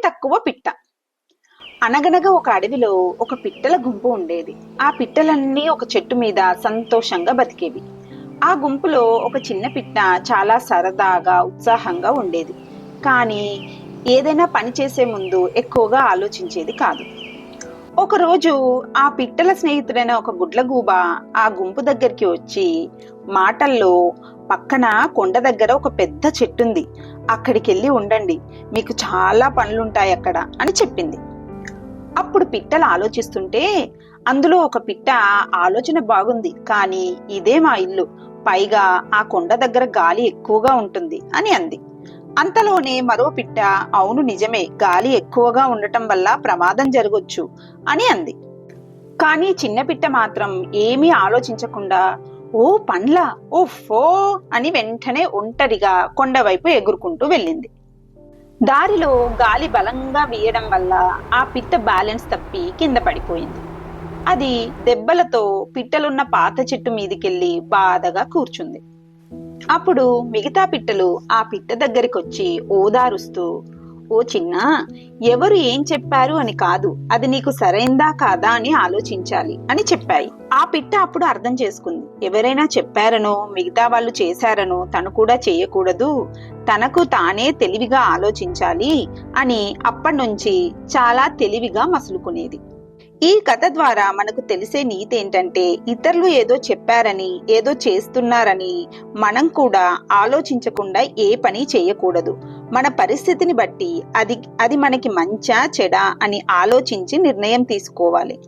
తక్కువ పిట్ట. అనగనగా ఒక అడవిలో ఒక పిట్టల గుంపు ఉండేది. ఆ పిట్టలన్నీ ఒక చెట్టు మీద సంతోషంగా బతికేవి. ఆ గుంపులో ఒక చిన్న పిట్ట చాలా సరదాగా, ఉత్సాహంగా ఉండేది. కానీ ఏదైనా పని చేసే ముందు ఎక్కువగా ఆలోచించేది కాదు. ఒకరోజు ఆ పిట్టల స్నేహితుడైన ఒక గుడ్లగూబ ఆ గుంపు దగ్గరికి వచ్చి మాటల్లో, పక్కన కొండ దగ్గర ఒక పెద్ద చెట్టుంది, అక్కడికెళ్ళి ఉండండి, మీకు చాలా పనులుంటాయి అక్కడ అని చెప్పింది. అప్పుడు పిట్టలు ఆలోచిస్తుంటే అందులో ఒక పిట్ట ఆలోచన బాగుంది, కానీ ఇదే మా ఇల్లు, పైగా ఆ కొండ దగ్గర గాలి ఎక్కువగా ఉంటుంది అని అంది. అంతలోనే మరో పిట్ట అవును నిజమే, గాలి ఎక్కువగా ఉండటం వల్ల ప్రమాదం జరగొచ్చు అని అంది. కానీ చిన్న పిట్ట మాత్రం ఏమీ ఆలోచించకుండా ఓ పండ్లా, ఓఫో అని వెంటనే ఒంటరిగా కొండవైపు ఎగురుకుంటూ వెళ్ళింది. దారిలో గాలి బలంగా వీయడం వల్ల ఆ పిట్ట బ్యాలెన్స్ తప్పి కింద పడిపోయింది. అది దెబ్బలతో పిట్టలున్న పాత చెట్టు మీదికెళ్లి బాధగా కూర్చుంది. అప్పుడు మిగతా పిట్టలు ఆ పిట్ట దగ్గరికొచ్చి ఓదారుస్తూ, ఓ చిన్నా, ఎవరు ఏం చెప్పారు అని కాదు, అది నీకు సరైందా కాదా అని ఆలోచించాలి అని చెప్పాయి. ఆ పిట్ట అప్పుడు అర్థం చేసుకుంది, ఎవరైనా చెప్పారనో మిగతా వాళ్ళు చేశారనో తను కూడా చేయకూడదు, తనకు తానే తెలివిగా ఆలోచించాలి అని అప్పటినుంచి చాలా తెలివిగా మసులుకునేది. ఈ కథ ద్వారా మనకు తెలిసే నీతి ఏంటంటే, ఇతరులు ఏదో చెప్పారని, ఏదో చేస్తున్నారని మనం కూడా ఆలోచించకుండా ఏ పని చేయకూడదు. మన పరిస్థితిని బట్టి అది మనకి మంచా చెడా అని ఆలోచించి నిర్ణయం తీసుకోవాలి.